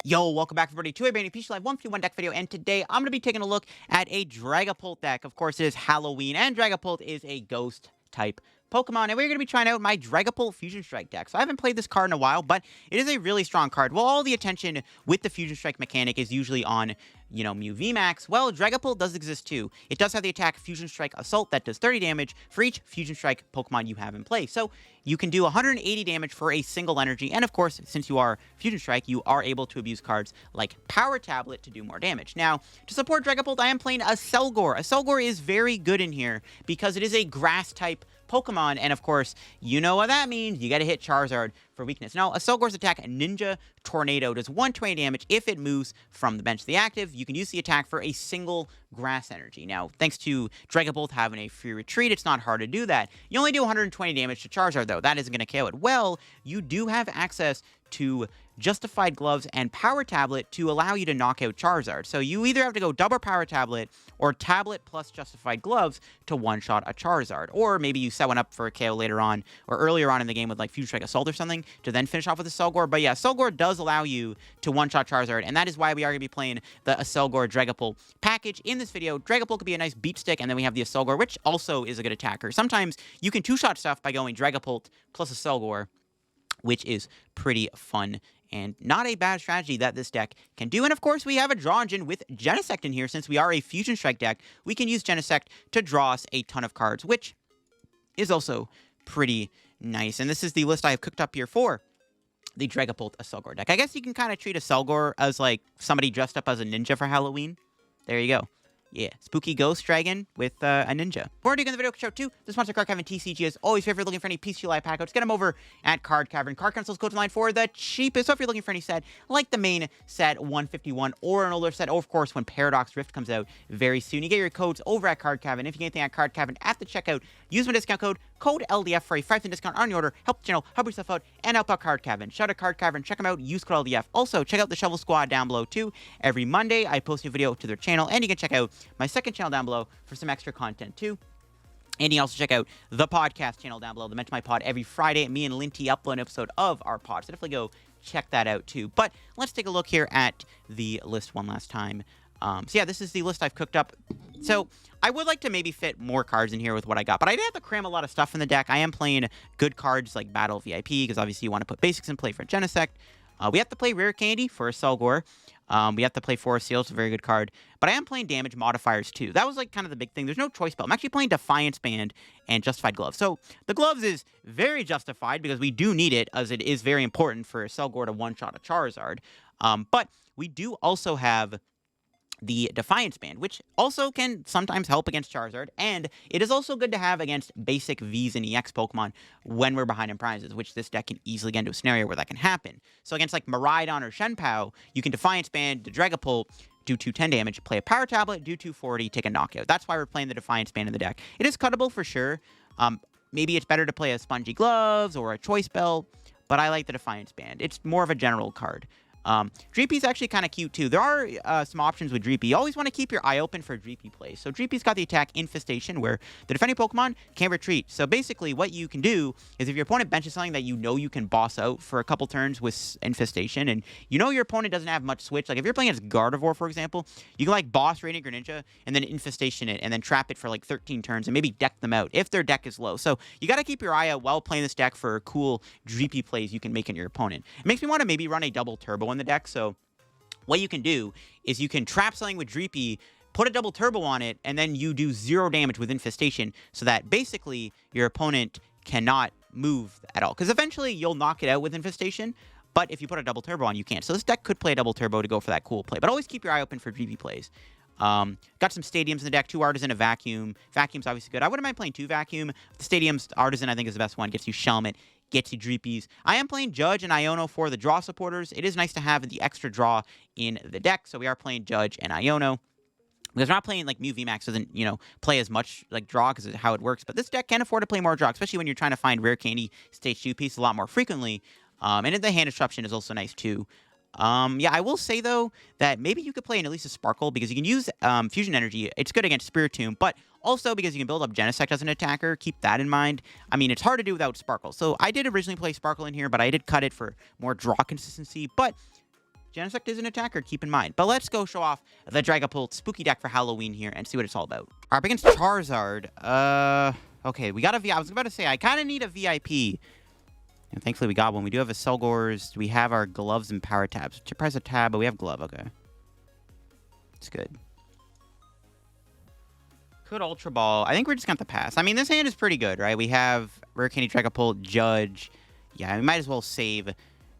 Yo, welcome back everybody to a brand new PTCGL Live 1v1 deck video, and today I'm going to be taking a look at a Dragapult deck. Of course, it is Halloween, and Dragapult is a ghost-type Pokemon, and we're going to be trying out my Dragapult Fusion Strike deck. So I haven't played this card in a while, but it is a really strong card. Well, all the attention with the Fusion Strike mechanic is usually on, Mew VMAX. Well, Dragapult does exist too. It does have the attack Fusion Strike Assault that does 30 damage for each Fusion Strike Pokemon you have in play. So you can do 180 damage for a single energy, and of course, since you are Fusion Strike, you are able to abuse cards like Power Tablet to do more damage. Now, to support Dragapult, I am playing Accelgor. Accelgor is very good in here because it is a Grass-type Pokemon, and of course, you know what that means. You gotta hit Charizard for weakness. Now, Accelgor's attack, Ninja Tornado, does 120 damage if it moves from the bench to the active. You can use the attack for a single grass energy. Now, thanks to Dragapult having a free retreat, it's not hard to do that. You only do 120 damage to Charizard, though. That isn't going to KO it. Well, you do have access to Justified Gloves and Power Tablet to allow you to knock out Charizard. So you either have to go double Power Tablet or Tablet plus Justified Gloves to one-shot a Charizard. Or maybe you set one up for a KO later on or earlier on in the game with like Fusion Strike Assault or something to then finish off with a Accelgor. But yeah, Accelgor does allow you to one-shot Charizard, and that is why we are going to be playing the Accelgor Dragapult package. In this video, Dragapult could be a nice beat stick, and then we have the Accelgor, which also is a good attacker. Sometimes you can two-shot stuff by going Dragapult plus Accelgor, which is pretty fun and not a bad strategy that this deck can do. And of course, we have a draw engine with Genesect in here. Since we are a Fusion Strike deck, we can use Genesect to draw us a ton of cards, which is also pretty nice. And this is the list I have cooked up here for the Dragapult Accelgor deck. I guess you can kind of treat Accelgor as like somebody dressed up as a ninja for Halloween. There you go. Yeah, spooky ghost dragon with a ninja. Before doing the video show too, this sponsor Card Cavern TCG is always favorite. Looking for any PTCGL Live pack outs, get them over at Card Cavern. Card Caven's code line for the cheapest. So if you're looking for any set like the main set 151 or an older set, or of course when Paradox Rift comes out very soon, you get your codes over at Card Cavern. If you get anything at Card Cavern at the checkout, use my discount code LDF for a 5% discount on your order. Help the channel, help yourself out, and help out Card Cavern. Shout out Card Cavern, check them out, use code LDF. Also, check out the Shovel Squad down below too. Every Monday, I post a video to their channel, and you can check out my second channel down below for some extra content too. And you also check out the podcast channel down below, the Mention My Pod, every Friday. Me and Linty upload an episode of our pod, so definitely go check that out too. But let's take a look here at the list one last time. So yeah, this is the list I've cooked up. So I would like to maybe fit more cards in here with what I got, but I did have to cram a lot of stuff in the deck. I am playing good cards like Battle VIP, because obviously you want to put basics in play for Genesect. We have to play Rare Candy for Accelgor. We have to play Forest Seal, it's a very good card. But I am playing damage modifiers too. That was like kind of the big thing. There's no choice spell. I'm actually playing Defiance Band and Justified Gloves. So the Gloves is very justified because we do need it, as it is very important for Accelgor to one-shot a Charizard. But we do also have the Defiance Band, which also can sometimes help against Charizard, and it is also good to have against basic Vs and EX Pokemon when we're behind in prizes, which this deck can easily get into a scenario where that can happen. So against like Miraidon or Shenpao, you can Defiance Band the Dragapult, do 210 damage, play a Power Tablet, do 240, take a knockout. That's why we're playing the Defiance Band in the deck. It is cuttable for sure. Maybe it's better to play a Spongy Gloves or a Choice Belt, but I like the Defiance Band. It's more of a general card. Dreepy's actually kind of cute too. There are some options with Dreepy. You always want to keep your eye open for Dreepy plays. So Dreepy's got the attack Infestation, where the defending Pokemon can retreat. So basically what you can do is if your opponent benches something that you know you can boss out for a couple turns with Infestation, and you know your opponent doesn't have much switch, like if you're playing against Gardevoir, for example, you can like boss Radiant Greninja and then Infestation it and then trap it for like 13 turns and maybe deck them out if their deck is low. So you got to keep your eye out while playing this deck for cool Dreepy plays you can make in your opponent. It makes me want to maybe run a double turbo in the deck. So what you can do is you can trap something with Dreepy, put a double turbo on it, and then you do 0 damage with Infestation, so that basically your opponent cannot move at all. Because eventually you'll knock it out with Infestation, but if you put a double turbo on, you can't. So this deck could play a double turbo to go for that cool play. But always keep your eye open for Dreepy plays. Got some Stadiums in the deck, 2 Artazon, a Vacuum. Vacuum's obviously good. I wouldn't mind playing 2 Vacuum. The Stadium's Artazon, I think, is the best one. Gets you Shelmet, gets you Dreepies. I am playing Judge and Iono for the draw supporters. It is nice to have the extra draw in the deck, so we are playing Judge and Iono. Because we're not playing, like, Mew VMAX doesn't, play as much, like, draw because of how it works. But this deck can afford to play more draw, especially when you're trying to find Rare Candy Stage 2 pieces a lot more frequently. And the Hand Disruption is also nice, too. Yeah, I will say, though, that maybe you could play an at least a Sparkle, because you can use Fusion Energy. It's good against Spiritomb, but also because you can build up Genesect as an attacker. Keep that in mind. I mean, it's hard to do without Sparkle. So I did originally play Sparkle in here, but I did cut it for more draw consistency. But Genesect is an attacker, keep in mind. But let's go show off the Dragapult spooky deck for Halloween here and see what it's all about. All right, against Charizard. Okay, we got a VIP. I was about to say, I kind of need a VIP. And thankfully, we got one. We do have a Accelgors. We have our gloves and power tabs. To press a tab, but we have glove. Okay. It's good. Could Ultra Ball. I think we're just going to have to pass. I mean, this hand is pretty good, right? We have Rare Candy Dragapult, Judge. Yeah, we might as well save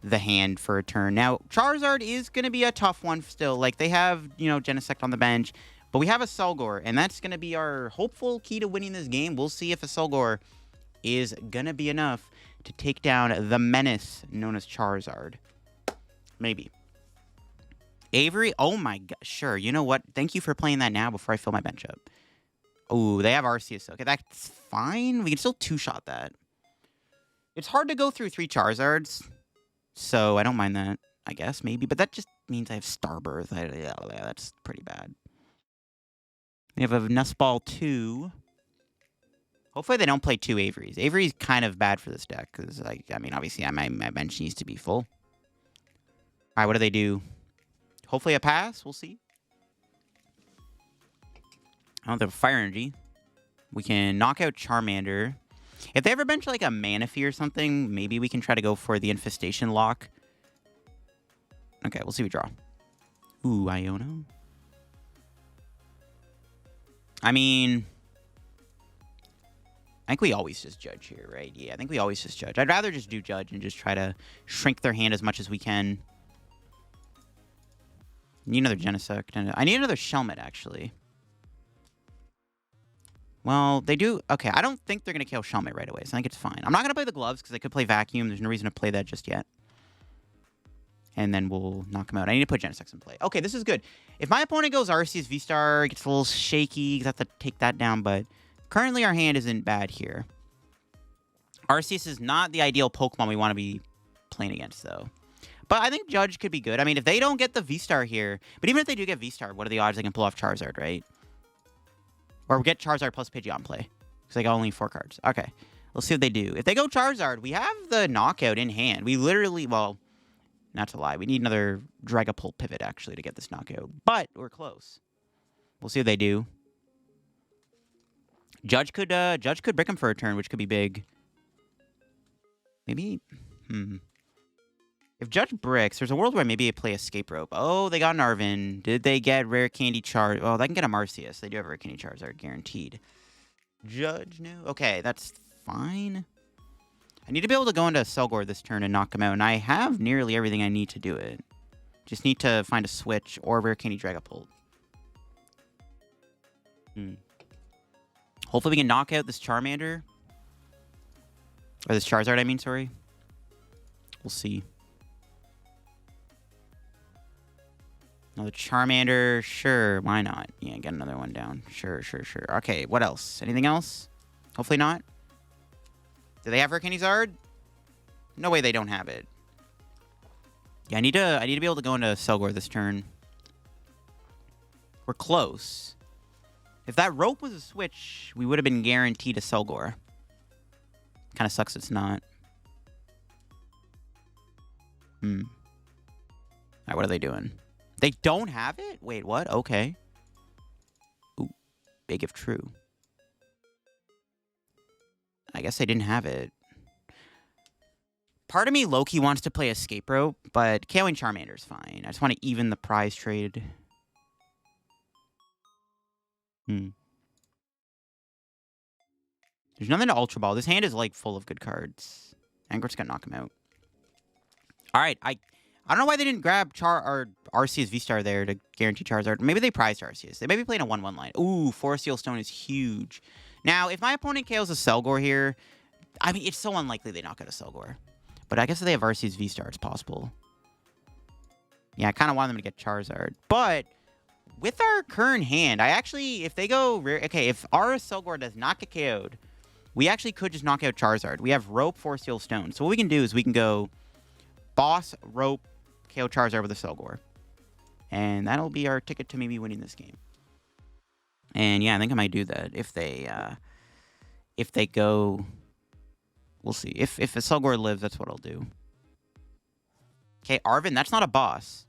the hand for a turn. Now, Charizard is going to be a tough one still. Like, they have, you know, Genesect on the bench. But we have a Accelgor, and that's going to be our hopeful key to winning this game. We'll see if a Accelgor is going to be enough to take down the menace known as Charizard. Maybe. Avery? Oh my god. Sure. You know what? Thank you for playing that now before I fill my bench up. Oh, they have Arceus. Okay, that's fine. We can still two-shot that. It's hard to go through 3 Charizards, so I don't mind that, I guess, maybe. But that just means I have Starbirth. Yeah, that's pretty bad. We have a Nest Ball 2. Hopefully they don't play 2 Averys. Avery's kind of bad for this deck, because, like, I mean, obviously my bench needs to be full. All right, what do they do? Hopefully a pass. We'll see. I don't have Fire Energy. We can knock out Charmander. If they ever bench, like, a Manaphy or something, maybe we can try to go for the Infestation lock. Okay, we'll see we draw. Ooh, Iono. I mean, I think we always just Judge here, right? Yeah, I think we always just Judge. I'd rather just do Judge and just try to shrink their hand as much as we can. Need another Genesect. And I need another Shelmet, actually. Well, they do. Okay, I don't think they're going to kill Shelmet right away, so I think it's fine. I'm not going to play the gloves because they could play Vacuum. There's no reason to play that just yet. And then we'll knock him out. I need to put Genesect in play. Okay, this is good. If my opponent goes Arceus V-Star, it gets a little shaky. You have to take that down, but currently our hand isn't bad here. Arceus is not the ideal Pokemon we want to be playing against, though. But I think Judge could be good. I mean, if they don't get the V-Star here, but even if they do get V-Star, what are the odds they can pull off Charizard, right? Or get Charizard plus Pidgeot in play. Because they got only 4 cards. Okay. Let's see what they do. If they go Charizard, we have the knockout in hand. We literally, well, not to lie. We need another Dragapult pivot, actually, to get this knockout. But we're close. We'll see what they do. Judge could brick him for a turn, which could be big. Maybe, If Judge bricks, there's a world where maybe they play Escape Rope. Oh, they got an Arvin. Did they get Rare Candy Charizard? Oh, they can get a Arceus. They do have Rare Candy Charizard, guaranteed. Judge, no. Okay, that's fine. I need to be able to go into Accelgor this turn and knock him out, and I have nearly everything I need to do it. Just need to find a Switch or Rare Candy Dragapult. Hopefully we can knock out this Charmander. Or this Charizard, I mean, sorry. We'll see. Another Charmander, sure, why not? Yeah, get another one down. Sure. Okay, what else? Anything else? Hopefully not. Do they have Rare Candy Zard? No way they don't have it. Yeah, I need to be able to go into Accelgor this turn. We're close. If that rope was a switch, we would have been guaranteed a Accelgor. Kind of sucks it's not. Alright, what are they doing? They don't have it? Wait, what? Okay. Ooh, big if true. I guess they didn't have it. Part of me low-key wants to play Escape Rope, but KOing Charmander is fine. I just want to even the prize trade. There's nothing to Ultra Ball. This hand is, like, full of good cards. Angor's gonna knock him out. Alright, I don't know why they didn't grab Arceus V-Star there to guarantee Charizard. Maybe they prized Arceus. They may be playing a 1-1 line. Ooh, Forest Seal Stone is huge. Now, if my opponent KOs a Accelgor here, I mean, it's so unlikely they knock out a Accelgor. But I guess if they have Arceus V-Star, it's possible. Yeah, I kind of want them to get Charizard. But with our current hand, I actually, if they go rare... Okay, if our Accelgor does not get KO'd, we actually could just knock out Charizard. We have Rope, Forest Seal Stone. So what we can do is we can go Boss, Rope, KO Charizard with a Accelgor. And that'll be our ticket to maybe winning this game. And yeah, I think I might do that if they go. We'll see. If Accelgor lives, that's what I'll do. Okay, Arvin, that's not a boss.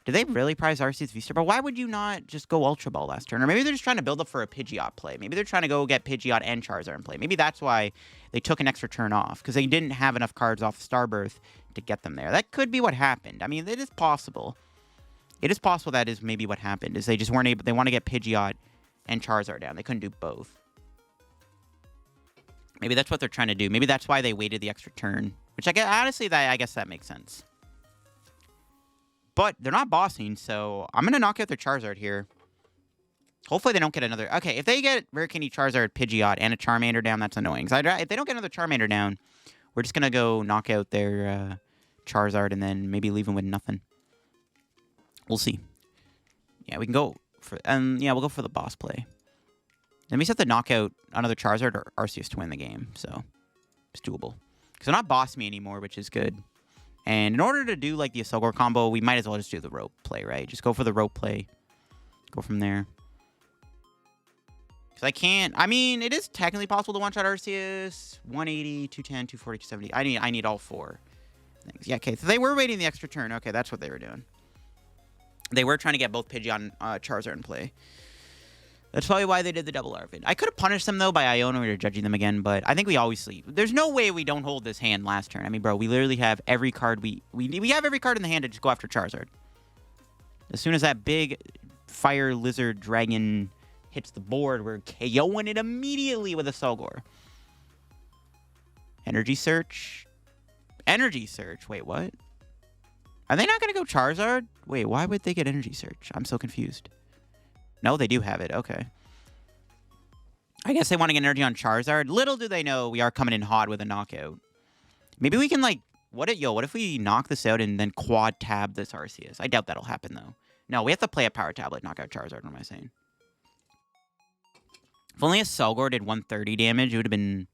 Did they really prize Arceus V-Star? But why would you not just go Ultra Ball last turn? Or maybe they're just trying to build up for a Pidgeot play. Maybe they're trying to go get Pidgeot and Charizard in play. Maybe that's why they took an extra turn off. Because they didn't have enough cards off Starbirth to get them there. That could be what happened. I mean, it is possible. It is possible that is maybe what happened. Is they just weren't able... They want to get Pidgeot and Charizard down. They couldn't do both. Maybe that's what they're trying to do. Maybe that's why they waited the extra turn. Which, I guess, honestly, I guess that makes sense. But they're not bossing, so I'm going to knock out their Charizard here. Hopefully they don't get another... Okay, if they get Rare Candy, Charizard, Pidgeot, and a Charmander down, that's annoying. If they don't get another Charmander down, we're just going to go knock out their Charizard and then maybe leave them with nothing. We'll see. Yeah, we can go for... yeah, we'll go for the boss play. Then we just have to knock out another Charizard or Arceus to win the game, so it's doable. Because they're not bossing me anymore, which is good. And in order to do, like, the Accelgor combo, we might as well just do the rope play, right? Just go for the rope play. Go from there. Because I can't... I mean, it is technically possible to one-shot Arceus. 180, 210, 240, 270. I need all four things. Yeah, okay. So they were waiting the extra turn. Okay, that's what they were doing. They were trying to get both Pidgeot and Charizard in play. That's probably why they did the double Arvid. I could have punished them, though, by Iono or judging them again, but I think we always sleep. There's no way we don't hold this hand last turn. I mean, bro, we literally have every card we have every card in the hand to just go after Charizard. As soon as that big fire lizard dragon hits the board, we're KOing it immediately with a Accelgor. Energy Search. Energy Search. Wait, what? Are they not going to go Charizard? Wait, why would they get Energy Search? I'm so confused. No, they do have it. Okay. I guess they want to get energy on Charizard. Little do they know we are coming in hot with a knockout. Maybe we can, like... What if we knock this out and then quad tab this Arceus? I doubt that'll happen, though. No, we have to play a Power Tablet, knock out Charizard. What am I saying? If only a Accelgor did 130 damage, it would have been...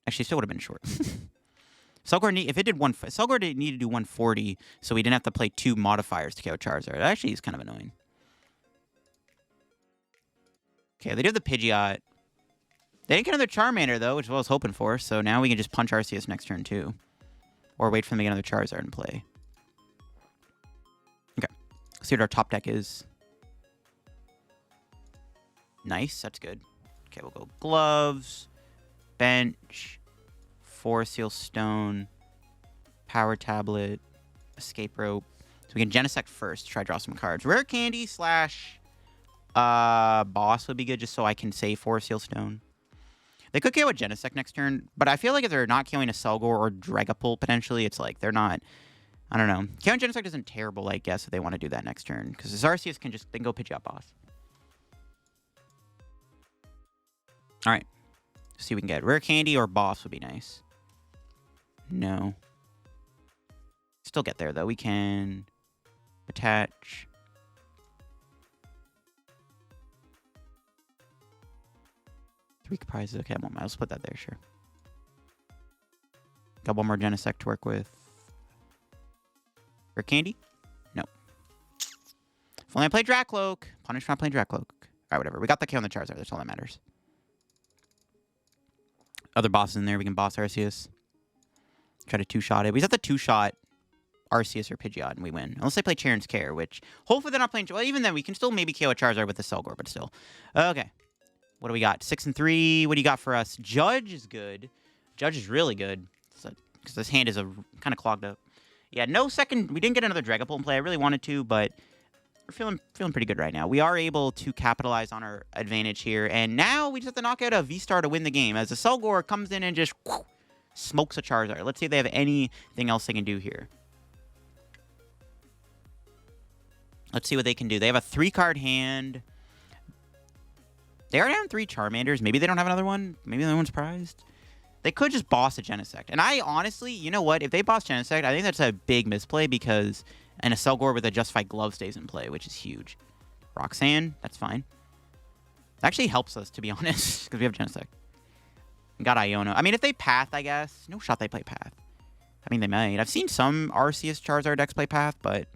Actually, it still would have been short. Accelgor didn't need to do 140, so we didn't have to play two modifiers to KO Charizard. Actually, it's kind of annoying. Okay, they do have the Pidgeot. They didn't get another Charmander, though, which is what I was hoping for. So now we can just punch Arceus next turn, too. Or wait for them to get another Charizard in play. Okay. Let's see what our top deck is. Nice. That's good. Okay, we'll go Gloves, Bench, Forest Seal Stone, Power Tablet, Escape Rope. So we can Genesect first to try to draw some cards. Rare Candy / boss would be good just so I can save Forest Seal Stone. They could KO a Genesect next turn, but I feel like if they're not killing a Accelgor or Dragapult potentially, it's like they're not... I don't know. KOing Genesect isn't terrible, I guess, if they want to do that next turn. Because this Arceus can just then go Pidgeot boss. Alright. See what we can get. Rare Candy or boss would be nice. No. Still get there, though. We can... attach... Three prizes. Okay, I'll split that there, sure. Got one more Genesect to work with. Rare Candy? No. If only I play Dracloak. Punish for not playing Dracloak. Alright, whatever. We got the K on the Charizard. That's all that matters. Other bosses in there. We can boss Arceus. Try to two-shot it. We just have to two-shot Arceus or Pidgeot and we win. Unless they play Charon's Care, which... Hopefully they're not playing... Well, even then, we can still maybe KO a Charizard with the Accelgor, but still. Okay. What do we got? 6 and 3. What do you got for us? Judge is good. Judge is really good. Because this hand is kind of clogged up. Yeah, no second... We didn't get another Dragapult in play. I really wanted to, but we're feeling pretty good right now. We are able to capitalize on our advantage here. And now we just have to knock out a V-Star to win the game. As the Accelgor comes in and just smokes a Charizard. Let's see if they have anything else they can do here. Let's see what they can do. They have a 3-card hand... They are down 3 Charmanders. Maybe they don't have another one. Maybe the other one's prized. They could just boss a Genesect. And I honestly, you know what? If they boss Genesect, I think that's a big misplay because an Accelgor with a Justified Glove stays in play, which is huge. Roxanne, that's fine. It actually helps us, to be honest, because we have Genesect. Got Iono. I mean, if they Path, I guess. No shot they play Path. I mean, they might. I've seen some Arceus Charizard decks play Path, but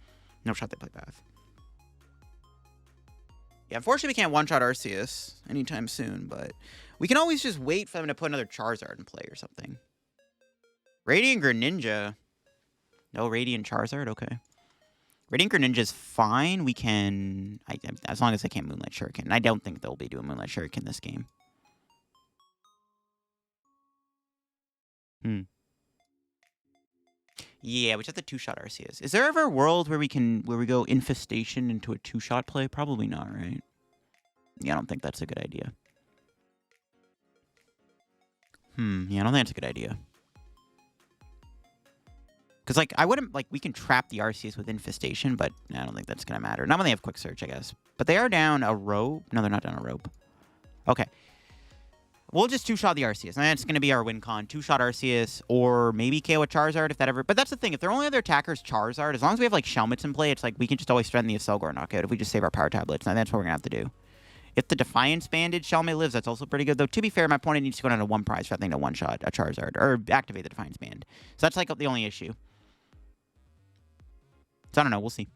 no shot they play Path. Yeah, unfortunately, we can't one-shot Arceus anytime soon, but we can always just wait for them to put another Charizard in play or something. Radiant Greninja. No Radiant Charizard? Okay. Radiant Greninja's fine. We can... as long as they can't Moonlight Shuriken. I don't think they'll be doing Moonlight Shuriken this game. Yeah, which is the 2-shot Arceus. Is there ever a world where we go Infestation into a 2-shot play? Probably not, right? Yeah, I don't think that's a good idea. Yeah, I don't think that's a good idea. Because, like, I wouldn't, like, we can trap the Arceus with Infestation, but I don't think that's going to matter. Not when they have Quick Search, I guess. But they are down a rope. No, they're not down a rope. Okay. We'll just 2-shot the Arceus. And that's going to be our win con. 2-shot Arceus, or maybe KO a Charizard if that ever... But that's the thing. If their only other attacker is Charizard, as long as we have, like, Shelmets in play, it's like we can just always threaten the Accelgor knockout if we just save our Power Tablets. And that's what we're going to have to do. If the Defiance Banded Shelmet lives, that's also pretty good. Though, to be fair, my opponent needs to go down to 1 prize for that thing to 1-shot a Charizard. Or activate the Defiance Band. So that's, like, the only issue. So I don't know. We'll see.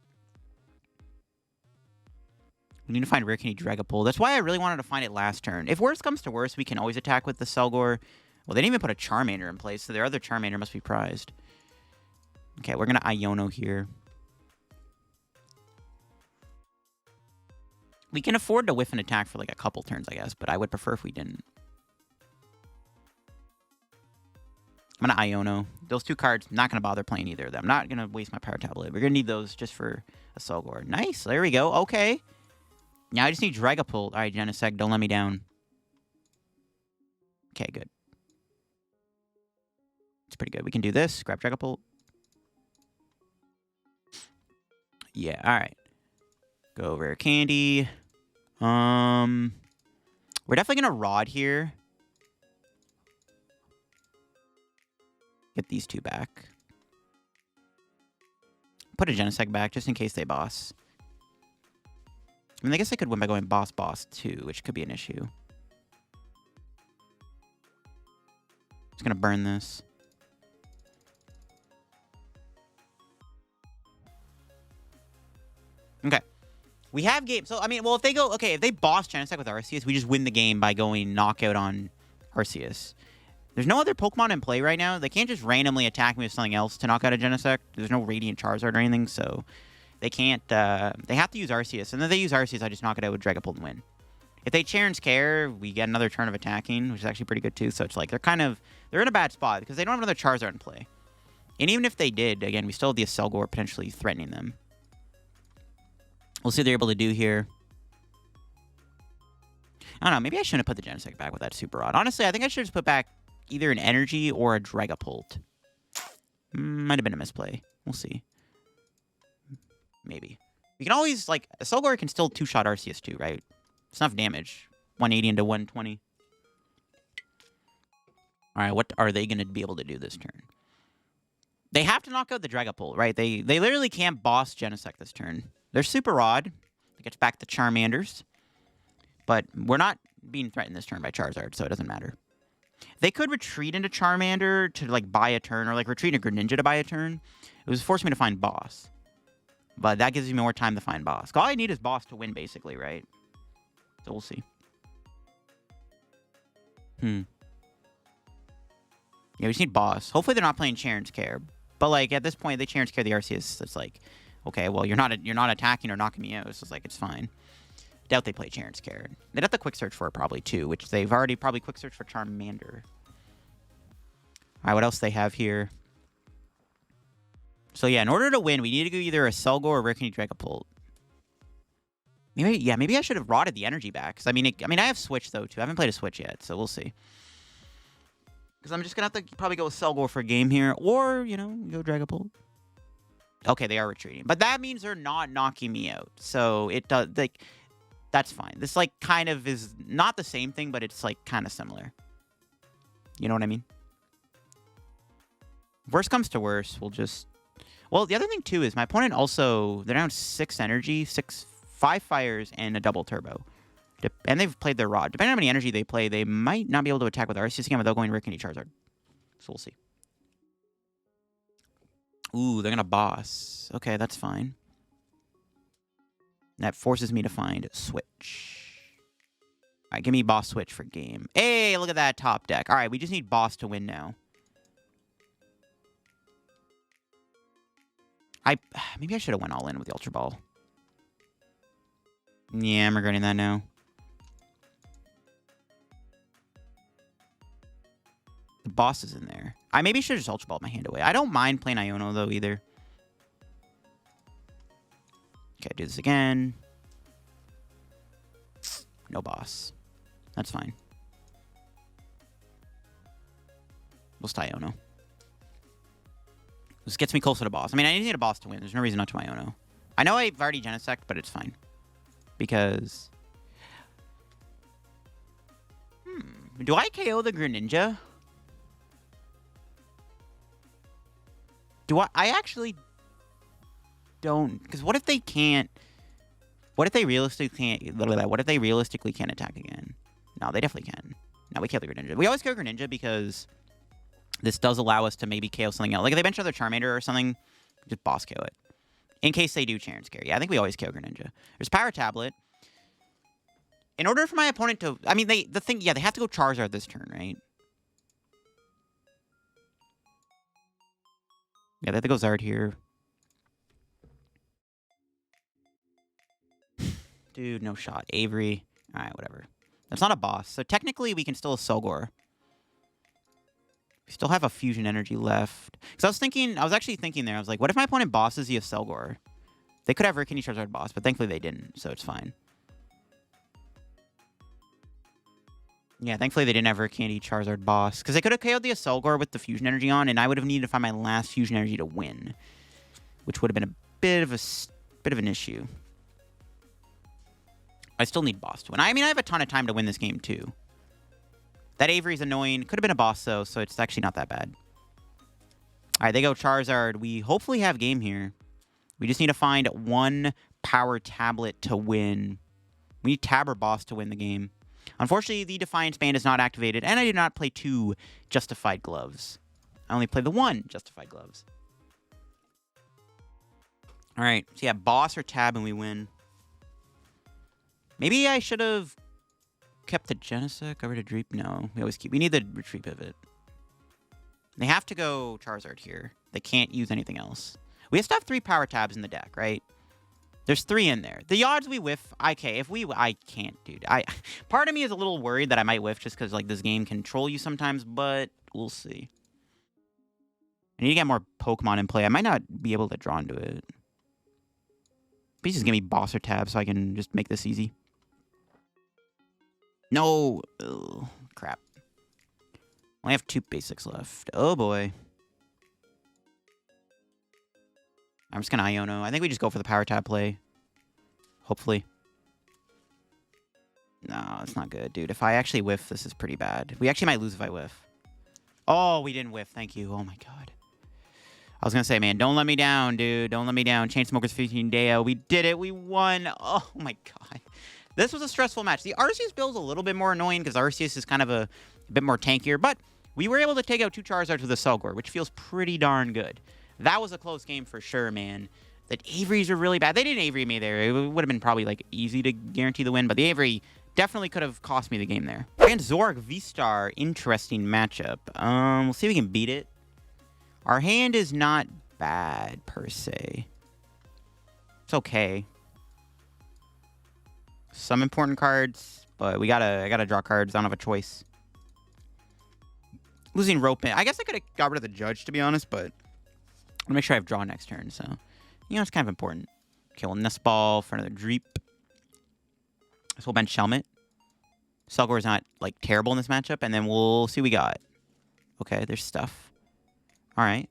We need to find Rare Candy Dragapult. That's why I really wanted to find it last turn. If worse comes to worse, we can always attack with the Accelgor. Well, they didn't even put a Charmander in place, so their other Charmander must be prized. Okay, we're going to Iono here. We can afford to whiff an attack for like a couple turns, I guess, but I would prefer if we didn't. I'm going to Iono. Those 2 cards, not going to bother playing either of them. I'm not going to waste my Power Tablet. We're going to need those just for Accelgor. Nice. There we go. Okay. Now I just need Dragapult. All right, Genesect, don't let me down. Okay, good. It's pretty good. We can do this. Grab Dragapult. Yeah, all right. Go Rare Candy. We're definitely going to Rod here. Get these 2 back. Put a Genesect back just in case they boss. I mean, I guess I could win by going boss too, which could be an issue. Just gonna burn this. Okay. We have game. So, I mean, well, if they go... Okay, if they boss Genesect with Arceus, we just win the game by going knockout on Arceus. There's no other Pokemon in play right now. They can't just randomly attack me with something else to knock out a Genesect. There's no Radiant Charizard or anything, so... They can't, they have to use Arceus. And then they use Arceus, I just knock it out with Dragapult and win. If they Charon's Care, we get another turn of attacking, which is actually pretty good too. So it's like, they're in a bad spot because they don't have another Charizard in play. And even if they did, again, we still have the Accelgor potentially threatening them. We'll see what they're able to do here. I don't know, maybe I shouldn't have put the Genesect back with that Super Rod. Honestly, I think I should have just put back either an Energy or a Dragapult. Might have been a misplay. We'll see. Maybe. We can always, like, Accelgor can still 2-shot Arceus too, right? It's enough damage. 180 into 120. Alright, what are they going to be able to do this turn? They have to knock out the Dragapult, right? They literally can't boss Genesect this turn. They're Super Rod. It gets back the Charmanders. But we're not being threatened this turn by Charizard, so it doesn't matter. They could retreat into Charmander to, like, buy a turn, or, like, retreat into Greninja to buy a turn. It was forcing me to find boss. But that gives me more time to find boss. All I need is boss to win, basically, right? So we'll see. Yeah, we just need boss. Hopefully they're not playing Charon's Care. But, like, at this point, they Charon's Care the Arceus. It's like, okay, well, you're not attacking or knocking me out. So it's like, it's fine. Doubt they play Charon's Care. They'd have to Quick Search for it probably, too. Which they've already probably Quick Search for Charmander. Alright, what else they have here? So, yeah, in order to win, we need to go either a Accelgor or Rare Candy Dragapult. Maybe I should have rotted the energy back. I mean, I have Switch, though, too. I haven't played a Switch yet, so we'll see. Because I'm just going to have to probably go Accelgor for a game here. Or, you know, go Dragapult. Okay, they are retreating. But that means they're not knocking me out. So, it does, like, that's fine. This, like, kind of is not the same thing, but it's, like, kind of similar. You know what I mean? Worst comes to worst, we'll just... Well, the other thing, too, is my opponent also... They're down 6 energy, 5 fires, and a double turbo. And they've played their Rod. Depending on how many energy they play, they might not be able to attack with Arceus again without going Rare Candy Charizard. So we'll see. Ooh, they're going to boss. Okay, that's fine. That forces me to find Switch. All right, give me boss Switch for game. Hey, look at that top deck. All right, we just need boss to win now. Maybe I should have went all in with the Ultra Ball. Yeah, I'm regretting that now. The boss is in there. I maybe should have just Ultra Balled my hand away. I don't mind playing Iono, though, either. Okay, do this again. No boss. That's fine. We'll stay Iono. This gets me closer to boss. I mean, I need a boss to win. There's no reason not to Iono. I know I've already Genesect, but it's fine. Because... Do I KO the Greninja? Do I actually don't... Because what if they can't... What if they realistically can't... What if they realistically can't attack again? No, they definitely can. No, we kill the Greninja. We always kill Greninja because this does allow us to maybe KO something else. Like if they bench another Charmander or something, just boss KO it. In case they do Chance Carry. Yeah, I think we always KO Greninja. There's Power Tablet. In order for my opponent to... I mean, they have to go Charizard this turn, right? Yeah, they have to go Zard here. Dude, no shot. Avery. Alright, whatever. That's not a boss. So technically, we can still Accelgor. We still have a Fusion Energy left. Because I was actually thinking there. I was like, what if my opponent bosses the Accelgor? They could have Rare Candy Charizard boss, but thankfully they didn't, so it's fine. Yeah, thankfully they didn't have Rare Candy Charizard boss. Because they could have KO'd the Accelgor with the Fusion Energy on, and I would have needed to find my last Fusion Energy to win. Which would have been a bit of an issue. I still need boss to win. I mean, I have a ton of time to win this game, too. That Avery's annoying. Could have been a boss, though, so it's actually not that bad. All right, they go Charizard. We hopefully have game here. We just need to find one Power Tablet to win. We need Tab or boss to win the game. Unfortunately, the Defiance Band is not activated, and I did not play 2 Justified Gloves. I only played the 1 Justified Gloves. All right, so yeah, boss or Tab, and we win. Maybe I should have kept the Genesect over to Dreep. No, we need the Retreat Pivot. They have to go Charizard here. They can't use anything else. We have to have 3 Power Tabs in the deck, right? There's 3 in there. The odds we whiff, okay, I can't, dude. Part of me is a little worried that I might whiff just because, like, this game can troll you sometimes, but we'll see. I need to get more Pokemon in play. I might not be able to draw into it. Please just give me boss or tab so I can just make this easy. No. Ugh, crap. Only have 2 basics left. Oh, boy. I'm just going to Iono. I think we just go for the Power Tab play. Hopefully. No, it's not good, dude. If I actually whiff, this is pretty bad. We actually might lose if I whiff. Oh, we didn't whiff. Thank you. Oh, my God. I was going to say, man, don't let me down, dude. Don't let me down. Chainsmokers 15 Deo. We did it. We won. Oh, my God. This was a stressful match. The Arceus build is a little bit more annoying because Arceus is kind of a bit more tankier. But we were able to take out 2 Charizards with a Accelgor, which feels pretty darn good. That was a close game for sure, man. The Averys are really bad. They didn't Avery me there. It would have been probably, like, easy to guarantee the win. But the Avery definitely could have cost me the game there. And Zoroark V-Star, interesting matchup. We'll see if we can beat it. Our hand is not bad, per se. It's okay. Some important cards, but I gotta draw cards. I don't have a choice. Losing Rope in. I guess I could have got rid of the Judge, to be honest, but I'll make sure I have draw next turn, so, you know, it's kind of important. Okay, well, Nest Ball for another Dreep. So we'll bench Shelmet. Accelgor is not, like, terrible in this matchup, and then we'll see what we got. Okay, there's stuff. All right.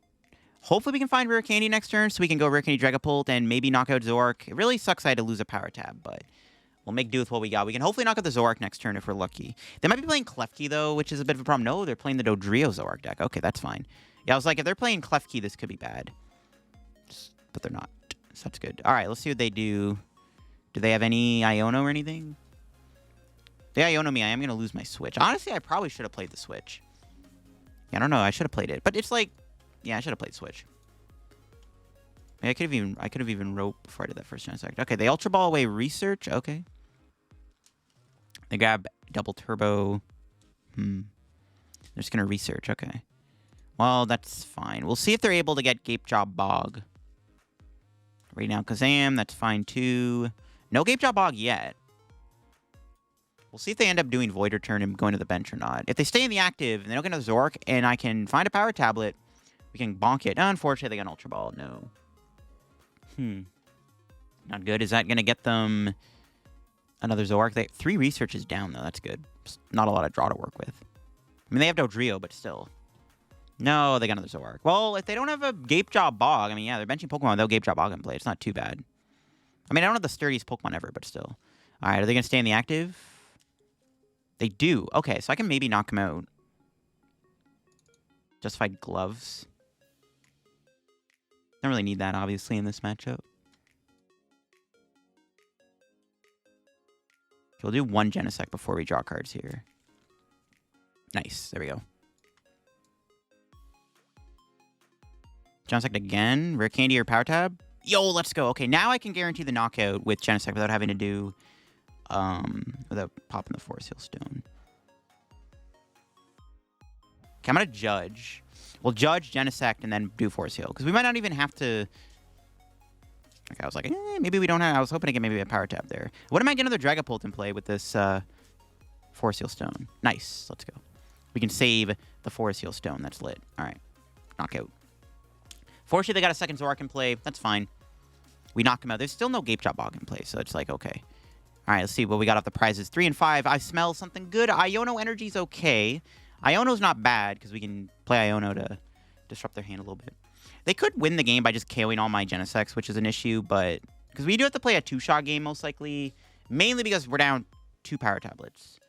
Hopefully we can find Rare Candy next turn, so we can go Rare Candy Dragapult and maybe knock out Zoroark. It really sucks I had to lose a Power Tab, but we'll make do with what we got. We can hopefully knock out the Zoroark next turn if we're lucky. They might be playing Klefki, though, which is a bit of a problem. No, they're playing the Dodrio Zoroark deck. Okay, that's fine. Yeah, I was like, if they're playing Klefki, this could be bad. But they're not. So that's good. All right, let's see what they do. Do they have any Iono or anything? If they Iono me, I am going to lose my Switch. Honestly, I probably should have played the Switch. Yeah, I don't know. I should have played it. But it's like, yeah, I should have played Switch. I could have even Rope before I did that first Genesect. Okay, they Ultra Ball away Research. Okay. They grab Double Turbo. They're just going to Research. Okay. Well, that's fine. We'll see if they're able to get Gape Job Bog. Right now, Kazam, that's fine too. No Gape Jaw Bog yet. We'll see if they end up doing Void Return and going to the bench or not. If they stay in the active and they don't get a Zork and I can find a Power Tablet, we can bonk it. Oh, unfortunately, they got an Ultra Ball. No. Not good. Is that going to get them another Zork? 3 researches down, though. That's good. It's not a lot of draw to work with. I mean, they have Dodrio, but still. No, they got another Zork. Well, if they don't have a Gape Jaw Bog, I mean, yeah, they're benching Pokemon without Gape Jaw Bog in play. It's not too bad. I mean, I don't have the sturdiest Pokemon ever, but still. All right, are they going to stay in the active? They do. Okay, so I can maybe knock them out. Justified Gloves. Don't really need that, obviously, in this matchup. We'll do 1 Genesect before we draw cards here. Nice. There we go. Genesect again. Rare Candy or Power Tab. Yo, let's go. Okay, now I can guarantee the knockout with Genesect without having to do... without popping the Force Heal Stone. Okay, I'm going to Judge. We'll Judge, Genesect, and then do Force Heal. Because we might not even have to... Okay, I was like, maybe we don't have... I was hoping to get maybe a Power Tap there. What am I getting another Dragapult in play with this Force Heal Stone? Nice. Let's go. We can save the Force Heal Stone. That's lit. All right. Knockout. Fortunately, they got a second Zork in play. That's fine. We knock him out. There's still no Gape Jaw Bog in play, so it's like, okay. All right, let's see what we got off the prizes. 3 and 5. I smell something good. Iono Energy's okay. Iono's not bad, because we can play Iono to disrupt their hand a little bit. They could win the game by just KOing all my Genesects, which is an issue, but... Because we do have to play a 2-shot game, most likely. Mainly because we're down 2 Power Tablets.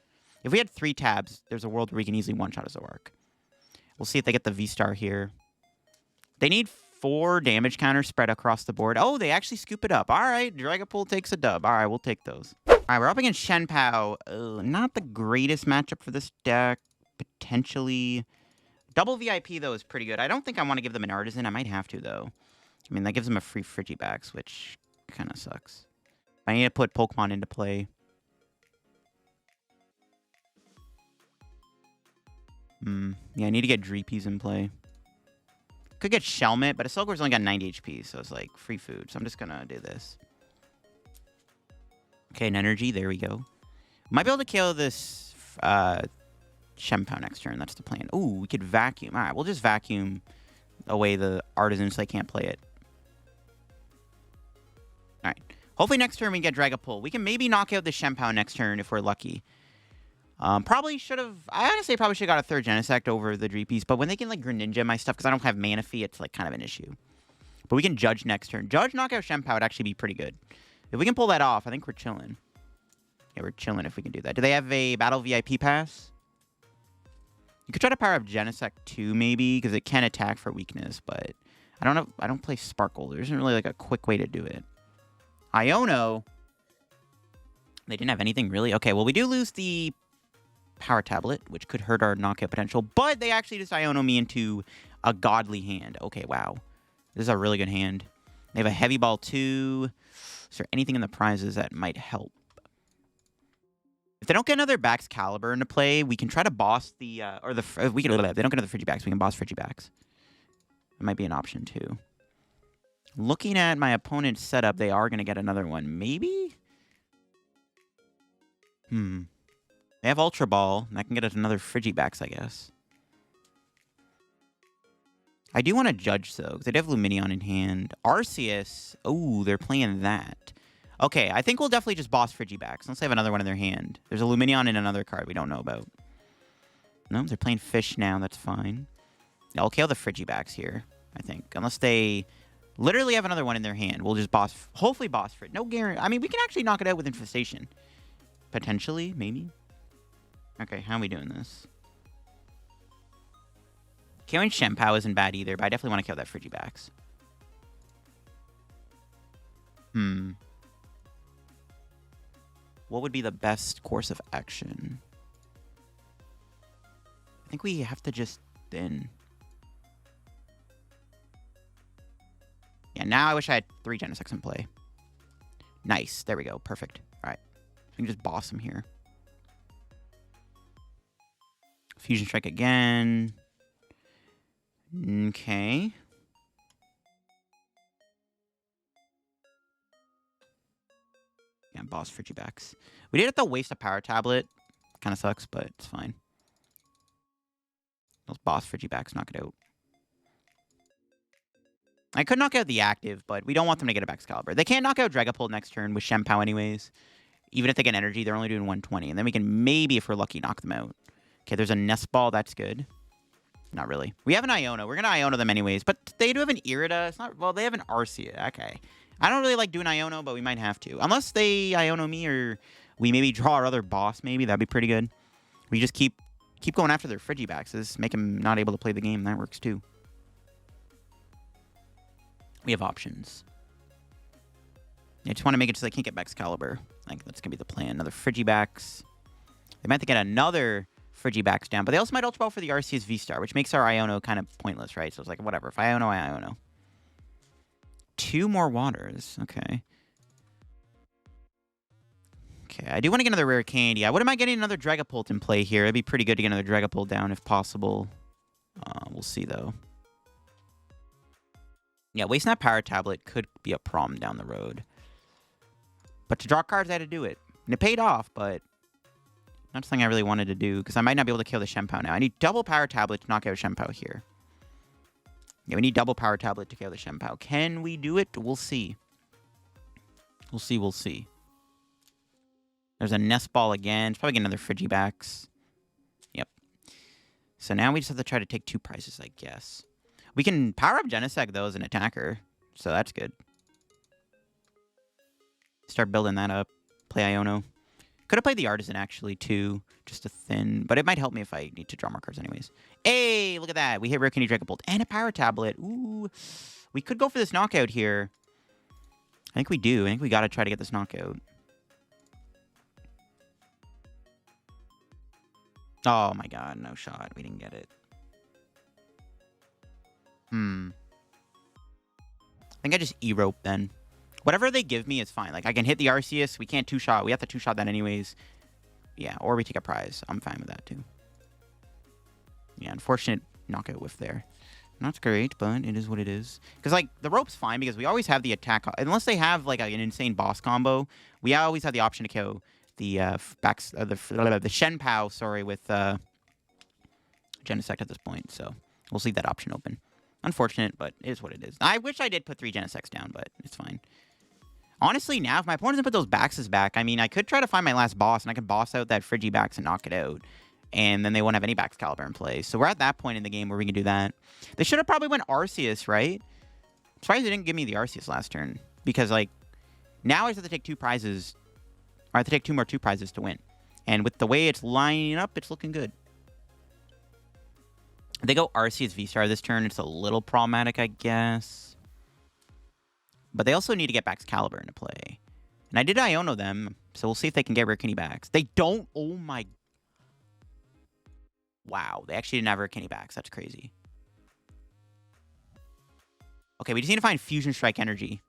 If we had 3 tabs, there's a world where we can easily one-shot a Zork. We'll see if they get the V-Star here. They need 4 damage counters spread across the board. Oh, they actually scoop it up. All right, Dragapult takes a dub. All right, we'll take those. All right, we're up against Shenpao. Not the greatest matchup for this deck. Potentially. Double VIP, though, is pretty good. I don't think I want to give them an Artazon. I might have to, though. I mean, that gives them a free Frigibacks, which kind of sucks. I need to put Pokemon into play. Yeah, I need to get Dreepies in play. Could get Shelmet, but Accelgor's only got 90 HP, so it's like free food. So I'm just going to do this. Okay, an energy. There we go. Might be able to kill this Shenpao next turn. That's the plan. Ooh, we could vacuum. All right, we'll just vacuum away the Artazon so they can't play it. All right. Hopefully next turn we get Dragapult. We can maybe knock out the Shenpao next turn if we're lucky. Probably should have... I honestly probably should have got a 3rd Genesect over the Dreepies, but when they can, like, Greninja my stuff, because I don't have Mana Fee, it's, like, kind of an issue. But we can Judge next turn. Judge, knockout Shenpao would actually be pretty good. If we can pull that off, I think we're chilling. Yeah, we're chilling if we can do that. Do they have a Battle VIP Pass? You could try to power up Genesect 2, maybe, because it can attack for weakness, but... I don't know. I don't play Sparkle. There isn't really, like, a quick way to do it. Iono... They didn't have anything, really? Okay, well, we do lose the... Power Tablet, which could hurt our knockout potential, but they actually just Iono me into a godly hand. Okay, wow. This is a really good hand. They have a Heavy Ball too. Is there anything in the prizes that might help? If they don't get another Baxcalibur into play, we can try to boss the, if they don't get another Frigibacks, we can boss Frigibacks. That might be an option too. Looking at my opponent's setup, they are going to get another one. Maybe? They have Ultra Ball, and that can get us another Frigibacks, I guess. I do want to Judge, though, because they have Lumineon in hand. Arceus, oh, they're playing that. Okay, I think we'll definitely just boss Frigibacks, unless they have another one in their hand. There's a Lumineon in another card we don't know about. No, they're playing Fish now, that's fine. I'll KO the Frigibacks here, I think. Unless they literally have another one in their hand. We'll just boss, hopefully boss Frig. No guarantee. I mean, we can actually knock it out with Infestation. Potentially, maybe. Okay, how are we doing this? Killing Shenpao isn't bad either, but I definitely want to kill that Frigibacks. What would be the best course of action? I think we have to just then. Yeah, now I wish I had 3 Genesects in play. Nice. There we go. Perfect. All right. We can just boss him here. Fusion Strike again. Okay. boss Frigibacks. We did have to waste a Power Tablet. Kind of sucks, but it's fine. Those boss Frigibacks knock it out. I could knock out the active, but we don't want them to get a Excalibur. They can't knock out Dragapult next turn with Shenpao anyways. Even if they get energy, they're only doing 120. And then we can maybe, if we're lucky, knock them out. Okay, there's a Nest Ball. That's good. Not really. We have an Iono. We're going to Iono them anyways. But they do have an Irida. It's not... Well, they have an Arceus. Okay. I don't really like doing Iono, but we might have to. Unless they Iono me or we maybe draw our other boss, maybe. That'd be pretty good. We just keep going after their Frigibacks. Just make them not able to play the game. That works too. We have options. I just want to make it so they can't get Excalibur. I think that's going to be the plan. Another Frigibacks. They might have to get another Frigibacks down. But they also might Ultra Ball for the Arceus V-Star, which makes our Iono kind of pointless, right? So it's like, whatever. If I Iono, I Iono. 2 more waters. Okay. Okay, I do want to get another Rare Candy. I wouldn't mind getting another Dragapult in play here. It'd be pretty good to get another Dragapult down if possible. We'll see, though. Yeah, wasting that Power Tablet could be a problem down the road. But to draw cards, I had to do it. And it paid off, but not something I really wanted to do, because I might not be able to kill the Shenpao now. I need double Power Tablet to knock out Shenpao here. Yeah, we need double Power Tablet to kill the Shenpao. Can we do it? We'll see. We'll see, we'll see. There's a Nest Ball again. It's probably get another Frigibacks. Yep. So now we just have to try to take 2 prizes, I guess. We can power up Genesect, though, as an attacker. So that's good. Start building that up. Play Iono. Could have played the Artazon, actually, too. Just a thin. But it might help me if I need to draw more cards anyways. Hey, look at that. We hit Rare Candy Dragapult and a Power Tablet. Ooh. We could go for this knockout here. I think we do. I think we got to try to get this knockout. Oh, my God. No shot. We didn't get it. I think I just E-Rope then. Whatever they give me is fine. Like, I can hit the Arceus. We can't 2-shot. We have to 2-shot that anyways. Yeah, or we take a prize. I'm fine with that, too. Yeah, unfortunate knockout whiff there. Not great, but it is what it is. Because, like, the rope's fine because we always have the attack. Unless they have, like, an insane boss combo, we always have the option to kill the the Shenpao, sorry, with Genesect at this point. So we'll leave that option open. Unfortunate, but it is what it is. I wish I did put 3 Genesects down, but it's fine. Honestly, now, if my opponent doesn't put those Baxes back, I mean, I could try to find my last boss, and I could boss out that Frigibacks and knock it out. And then they won't have any Excalibur in play. So we're at that point in the game where we can do that. They should have probably went Arceus, right? I'm surprised they didn't give me the Arceus last turn. Because, like, now I just have to take 2 prizes. Or I have to take 2 more 2 prizes to win. And with the way it's lining up, it's looking good. If they go Arceus V-Star this turn, it's a little problematic, I guess. But they also need to get Excalibur into play. And I did Iono them, so we'll see if they can get Rare Candy backs. They don't. Oh my. Wow, they actually didn't have Rare Candy backs. That's crazy. Okay, we just need to find Fusion Strike Energy.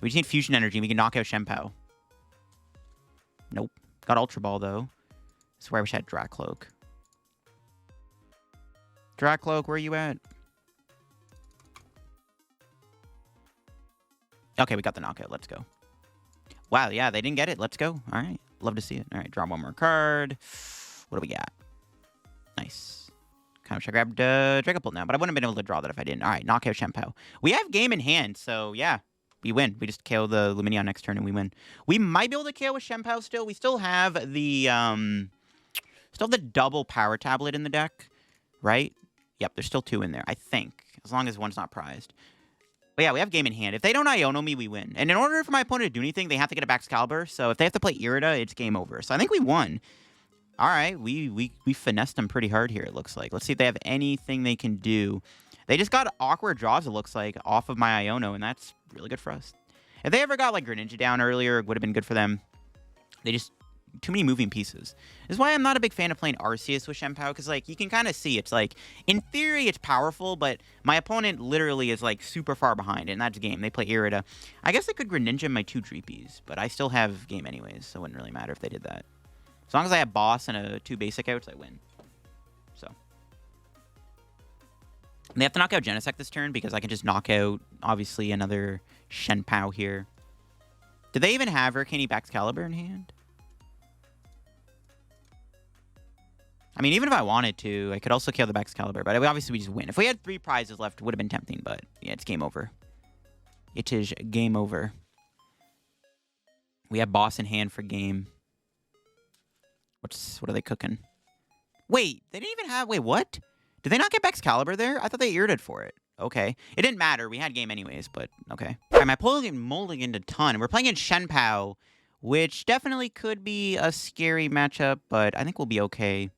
We just need Fusion Energy, and we can knock out Shenpao. Nope. Got Ultra Ball, though. This is where I wish I had Dracloak. Dracloak, where are you at? Okay, we got the knockout. Let's go. Wow, yeah, they didn't get it. Let's go. All right. Love to see it. All right, draw 1 more card. What do we got? Nice. Kind of wish I grabbed Dragapult now, but I wouldn't have been able to draw that if I didn't. All right, knockout Shenpao. We have game in hand, so yeah, we win. We just KO the Lumineon next turn and we win. We might be able to KO with Shenpao still. We still have the double Power Tablet in the deck, right? Yep, there's still 2 in there, I think, as long as one's not prized. But yeah, we have game in hand. If they don't Iono me, we win. And in order for my opponent to do anything, they have to get a Excalibur. So if they have to play Irida, it's game over. So I think we won. All right, we finessed them pretty hard here, it looks like. Let's see if they have anything they can do. They just got awkward draws, it looks like, off of my Iono, and that's really good for us. If they ever got, like, Greninja down earlier, it would have been good for them. They just... Too many moving pieces. This is why I'm not a big fan of playing Arceus with Shenpao, because, like, you can kind of see it's, like, in theory, it's powerful, but my opponent literally is, like, super far behind, and that's game. They play Irida. I guess I could Greninja my 2 Dreepies, but I still have game anyways, so it wouldn't really matter if they did that. As long as I have boss and 2 basic outs, I win. So. And they have to knock out Genesect this turn, because I can just knock out, obviously, another Shenpao here. Do they even have Rare Candy Excalibur in hand? I mean, even if I wanted to, I could also kill the Excalibur, but obviously we just win. If we had 3 prizes left, it would have been tempting, but yeah, it's game over. It is game over. We have boss in hand for game. What are they cooking? Wait, they didn't even have... Wait, what? Did they not get Excalibur there? I thought they earned it for it. Okay. It didn't matter. We had game anyways, but okay. All right, my Pokémon molding into ton. We're playing in Shenpao, which definitely could be a scary matchup, but I think we'll be okay.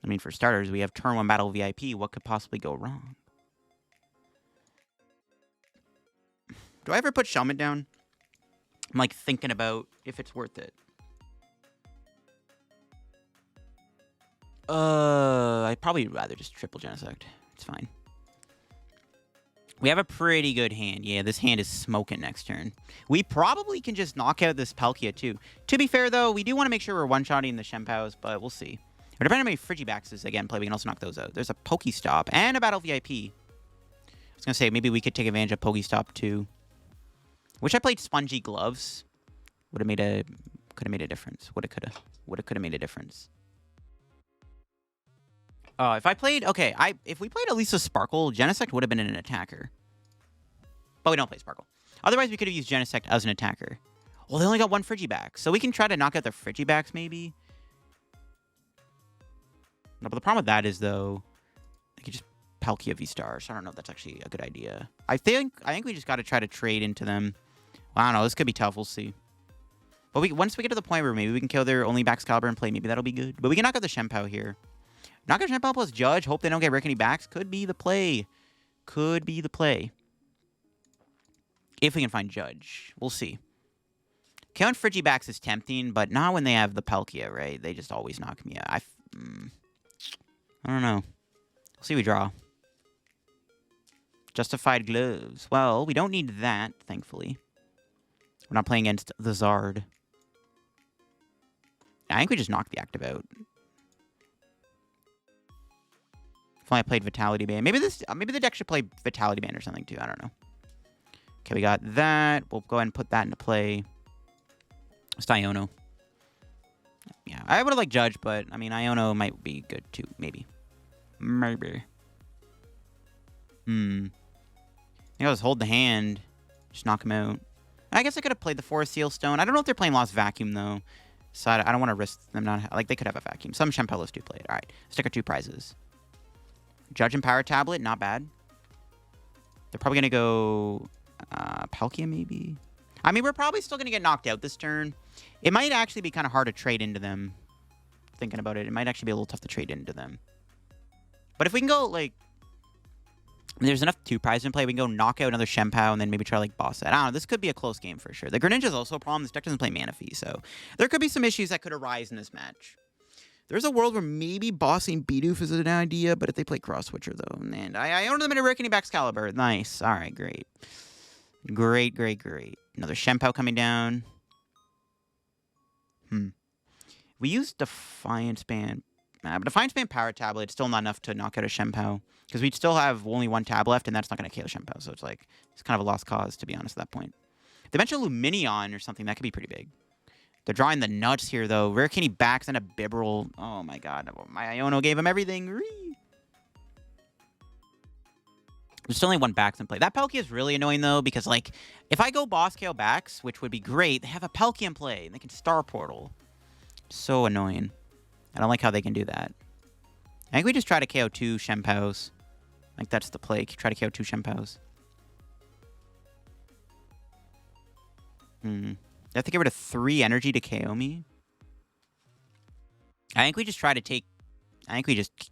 I mean, for starters, we have turn 1 Battle VIP. What could possibly go wrong? Do I ever put Shelmet down? I'm, like, thinking about if it's worth it. I'd probably rather just triple Genesect. It's fine. We have a pretty good hand. Yeah, this hand is smoking next turn. We probably can just knock out this Palkia, too. To be fair, though, we do want to make sure we're one-shotting the Shenpaos, but we'll see. Or depending on how many Frigibacks again play, we can also knock those out. There's a Pokestop and a Battle VIP. I was going to say, maybe we could take advantage of Pokestop, too. Wish I played Spongy Gloves. Could have made a difference. Could have made a difference. If I played... Okay, if we played Elisa Sparkle, Genesect would have been an attacker. But we don't play Sparkle. Otherwise, we could have used Genesect as an attacker. Well, they only got 1 Frigiback, so we can try to knock out the Frigibacks, maybe. No, but the problem with that is, though, they could just Palkia V-Star, so I don't know if that's actually a good idea. I think we just got to try to trade into them. Well, I don't know. This could be tough. We'll see. But once we get to the point where maybe we can kill their only Excalibur and play, maybe that'll be good. But we can knock out the Shenpao here. Knock out Shenpao plus Judge. Hope they don't get Rare Candy backs. Could be the play. Could be the play. If we can find Judge. We'll see. Killing Frigibacks is tempting, but not when they have the Palkia, right? They just always knock me out. I don't know. We'll see we draw. Justified Gloves. Well, we don't need that, thankfully. We're not playing against the Zard. I think we just knocked the active out. If only I played Vitality Band. Maybe the deck should play Vitality Band or something, too. I don't know. Okay, we got that. We'll go ahead and put that into play. It's Iono. Yeah, I would have liked Judge, but, I mean, Iono might be good, too. Maybe. Maybe. I think I'll just hold the hand. Just knock him out. I guess I could have played the Forest Seal Stone. I don't know if they're playing Lost Vacuum, though. So I don't want to risk them not... Like, they could have a Vacuum. Some Shenpelos do play it. All right. Stick our 2 prizes. Judge and Power Tablet. Not bad. They're probably going to go... Palkia, maybe? I mean, we're probably still going to get knocked out this turn. It might actually be kind of hard to trade into them. Thinking about it, it might actually be a little tough to trade into them. But if we can go, like... There's enough 2 prizes in play. We can go knock out another Shenpao and then maybe try to, like, boss it. I don't know. This could be a close game for sure. The Greninja's also a problem. This deck doesn't play Mana Fee, so... There could be some issues that could arise in this match. There's a world where maybe bossing Bidoof is an idea, but if they play Cross Switcher, though... And I own them in a Rare Candy Excalibur. Nice. All right, great. Great, great, great. Another Shenpao coming down. We used Defiance Band... but Defiance Band Power Tablet, it's still not enough to knock out a Shenpao. Because we'd still have only 1 tab left, and that's not going to KO Shenpao. So it's like, it's kind of a lost cause, to be honest, at that point. They mentioned Luminion or something. That could be pretty big. They're drawing the nuts here, though. Rare Candy backs and a Bibarel. Oh, my God. My Iono gave him everything. There's still only 1 backs in play. That Palkia is really annoying, though, because, like, if I go Boss KO backs, which would be great, they have a Palkia in play, and they can Star Portal. So annoying. I don't like how they can do that. I think we just try to KO 2 Shenpaos. I think that's the play. Try to KO 2 Shenpaos. I have to get rid of 3 energy to KO me. I think we just try to take... I think we just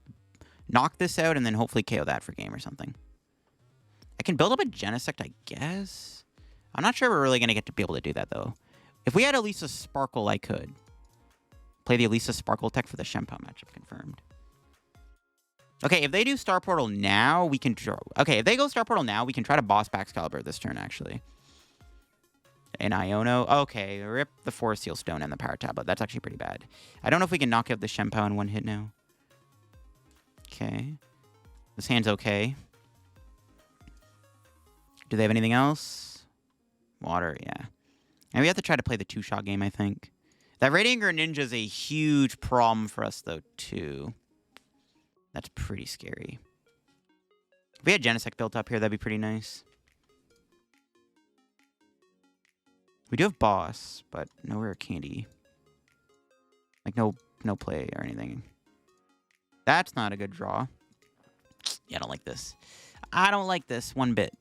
knock this out and then hopefully KO that for game or something. I can build up a Genesect, I guess. I'm not sure we're really going to get to be able to do that, though. If we had Elisa Sparkle, I could. Play the Elisa Sparkle tech for the Shenpao matchup confirmed. Okay, if they do Star Portal now, we can... Okay, if they go Star Portal now, we can try to boss back Excalibur this turn, actually. And Iono... Okay, rip the Forest Seal Stone and the Power Tablet. That's actually pretty bad. I don't know if we can knock out the Shenpao in 1 hit now. Okay. This hand's okay. Do they have anything else? Water, yeah. And we have to try to play the two-shot game, I think. That Radiant Greninja is a huge problem for us, though, too. That's pretty scary. If we had Genesect built up here, that'd be pretty nice. We do have Boss, but no Rare Candy. Like, no play or anything. That's not a good draw. Yeah, I don't like this. I don't like this one bit.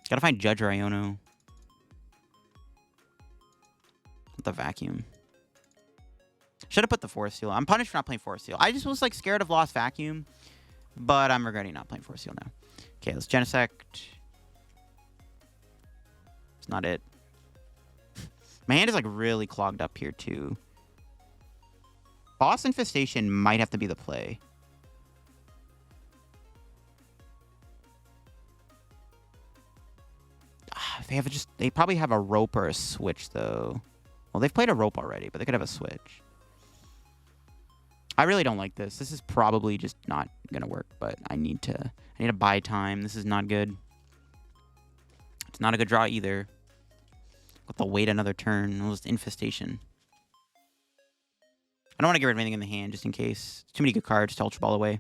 Gotta find Judge or Iono. With the Vacuum. Should have put the Forest Seal. I'm punished for not playing Forest Seal. I just was, like, scared of Lost Vacuum. But I'm regretting not playing Forest Seal now. Okay, let's Genesect. It's not it. My hand is, like, really clogged up here, too. Boss Infestation might have to be the play. They probably have a Rope or a Switch, though. Well, they've played a Rope already, but they could have a Switch. I really don't like this. This is probably just not gonna work, but I need to buy time. This is not good. It's not a good draw either. Have to wait another turn. It was Infestation. I don't want to get rid of anything in the hand just in case. Too many good cards to Ultra Ball away.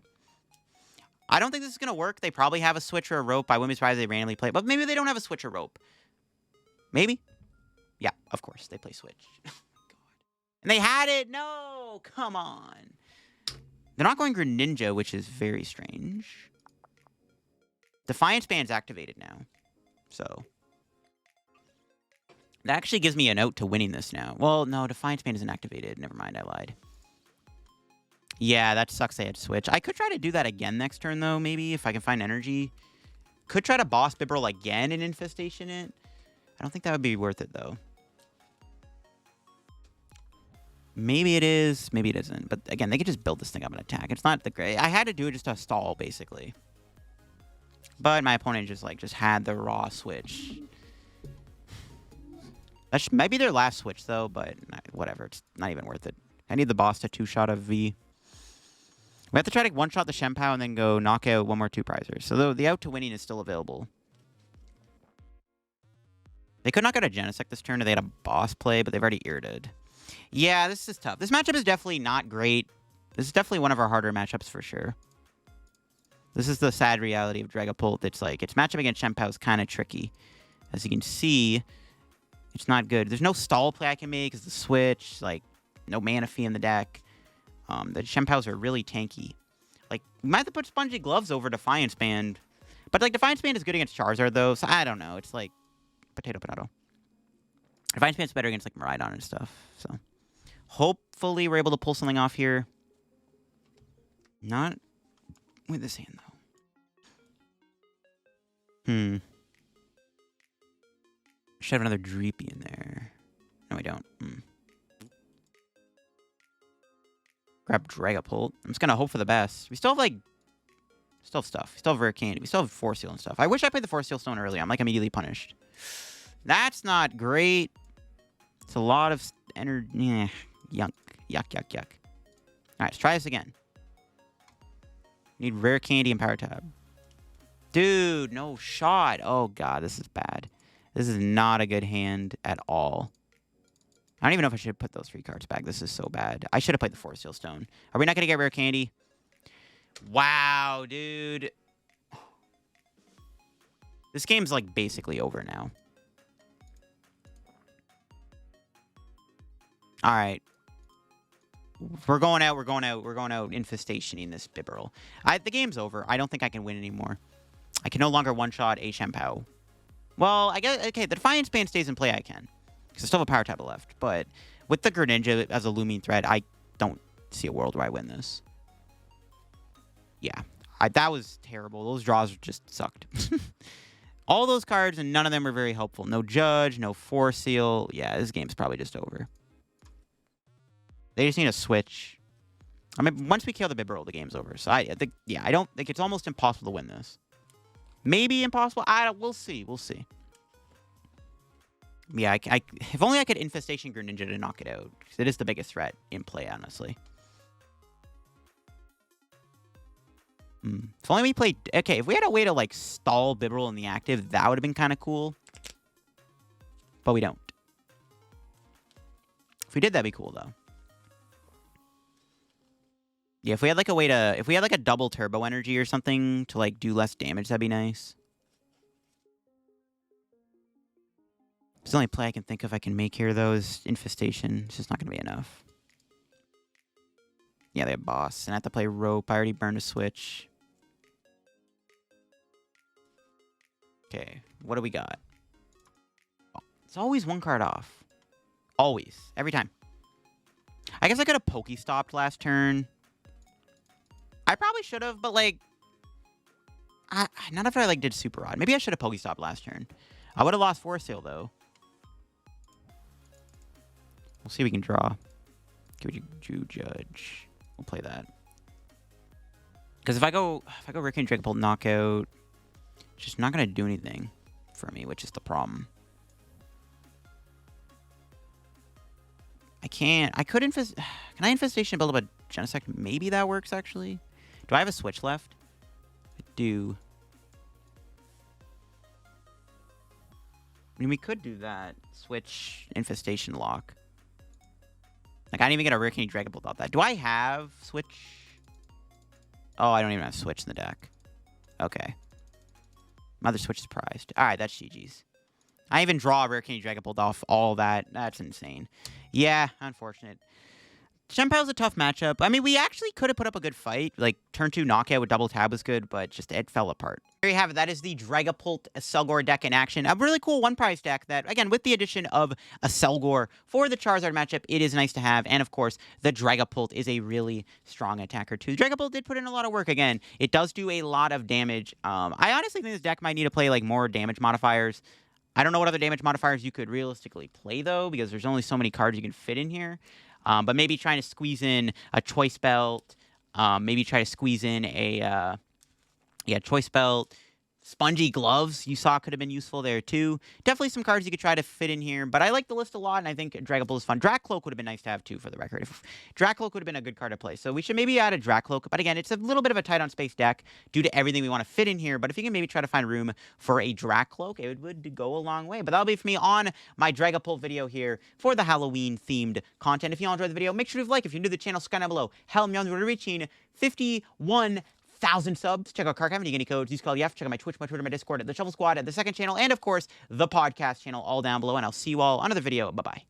I don't think this is going to work. They probably have a Switch or a Rope. I wouldn't be surprised if they randomly play it. But maybe they don't have a Switch or Rope. Maybe? Yeah, of course. They play Switch. God. And they had it! No! Come on. They're not going Greninja, which is very strange. Defiance Band's activated now. So. That actually gives me a note to winning this now. Well, no, Defiance Band isn't activated. Never mind, I lied. Yeah, that sucks they had Switch. I could try to do that again next turn, though, maybe, if I can find energy. Could try to Boss Bibarel again and Infestation it. I don't think that would be worth it, though. Maybe it is, maybe it isn't. But, again, they could just build this thing up and attack. It's not the great. I had to do it just to stall, basically. But my opponent just had the raw Switch. That might be their last Switch, though, but whatever. It's not even worth it. I need the boss to two-shot a V. We have to try to one-shot the Shenpao and then go knock out one more two-prizer. So the out to winning is still available. They could knock out a Genesect this turn if they had a boss play, but they've already irritated. Yeah, this is tough. This matchup is definitely not great. This is definitely one of our harder matchups for sure. This is the sad reality of Dragapult. It's like, its matchup against Shenpao is kind of tricky. As you can see, it's not good. There's no stall play I can make because the Switch, like, no mana fee in the deck. The Shenpaos are really tanky. Like, we might have to put Spongy Gloves over Defiance Band. But, like, Defiance Band is good against Charizard, though, so I don't know. It's like, potato. Defiance Band's better against, like, Miraidon and stuff, so. Hopefully we're able to pull something off here. Not with this hand, though. Should have another Dreepy in there. No, we don't. Grab Dragapult. I'm just going to hope for the best. We still have, like... Still have stuff. We still have Rare Candy. We still have Force Seal and stuff. I wish I played the Force Seal Stone earlier. I'm, like, immediately punished. That's not great. It's a lot of energy. Yuck. Yuck. Alright, let's try this again. Need Rare Candy and Power Tab. Dude, no shot. Oh, God, this is bad. This is not a good hand at all. I don't even know if I should put those 3 cards back. This is so bad. I should have played the Force Seal Stone. Are we not going to get Rare Candy? Wow, dude. This game's, like, basically over now. All right. We're going out infestationing this Bibarel. The game's over. I don't think I can win anymore. I can no longer one-shot a Shenpao. Well, I guess, okay, the Defiance Band stays in play, I can. Because I still have a Power Tablet left. But with the Greninja as a looming threat, I don't see a world where I win this. Yeah. That was terrible. Those draws just sucked. All those cards, and none of them were very helpful. No Judge, no Force Seal. Yeah, this game's probably just over. They just need a Switch. I mean, once we kill the Bibarel, the game's over. So, I think, yeah, I don't think it's almost impossible to win this. Maybe impossible. We'll see. We'll see. Yeah, if only I could Infestation Greninja to knock it out. Because it is the biggest threat in play, honestly. If only we played... Okay, if we had a way to, like, stall Bibarel in the active, that would have been kind of cool. but we don't. If we did, that'd be cool, though. Yeah, if we had like a way to... If we had like a double turbo energy or something to like do less damage, that'd be nice. It's the only play I can think of I can make here, though, is Infestation. It's just not going to be enough. Yeah, they have Boss. And I have to play Rope. I already burned a Switch. Okay, what do we got? Oh, it's always one card off. Always. Every time. I guess I could have Pokestopped last turn. I probably should have, but, like... not after I, like, did Super Rod. Maybe I should have Pokestopped last turn. I would have lost Forest Sale, though. We'll see if we can draw. Give you Judge. We'll play that. Because if I go Rare Candy Dragapult Knockout, it's just not going to do anything for me, which is the problem. I can't. I could Can I Infestation build up a Genesect? Maybe that works, actually. Do I have a Switch left? I do. I mean, we could do that. Switch Infestation lock. Like, I didn't even get a Rare Candy Dragapult without that. Do I have Switch? Oh, I don't even have Switch in the deck. Okay. Mother Switch is prized. Alright, that's GG's. I even draw a Rare Candy Dragapult off all that. That's insane. Yeah, unfortunate. Shenpau's a tough matchup. I mean, we actually could have put up a good fight. Like, turn 2 knockout with double tab was good, but just it fell apart. There you have it. That is the Dragapult Accelgor deck in action. A really cool one-prize deck that, again, with the addition of Accelgor for the Charizard matchup, it is nice to have. And, of course, the Dragapult is a really strong attacker, too. The Dragapult did put in a lot of work. Again, it does do a lot of damage. I honestly think this deck might need to play, like, more damage modifiers. I don't know what other damage modifiers you could realistically play, though, because there's only so many cards you can fit in here. But maybe trying to squeeze in a Choice Belt. Maybe try to squeeze in a Choice Belt. Spongy Gloves you saw could have been useful there too. Definitely some cards you could try to fit in here. But I like the list a lot, and I think Dragapult is fun. Dracloak would have been nice to have too, for the record. Dracloak would have been a good card to play. So we should maybe add a Dracloak. But again, it's a little bit of a tight on space deck due to everything we want to fit in here. But if you can maybe try to find room for a Dracloak, it would go a long way. But that'll be for me on my Dragapult video here for the Halloween-themed content. If you all enjoyed the video, make sure to leave a like. If you're new to the channel, subscribe down below. Hell, we're reaching 51,000 subs. Check out Car Cavity, any codes, use code EF. Check out my Twitch, my Twitter, my Discord, the Shovel Squad, the second channel, and of course, the podcast channel all down below. And I'll see you all on another video. Bye-bye.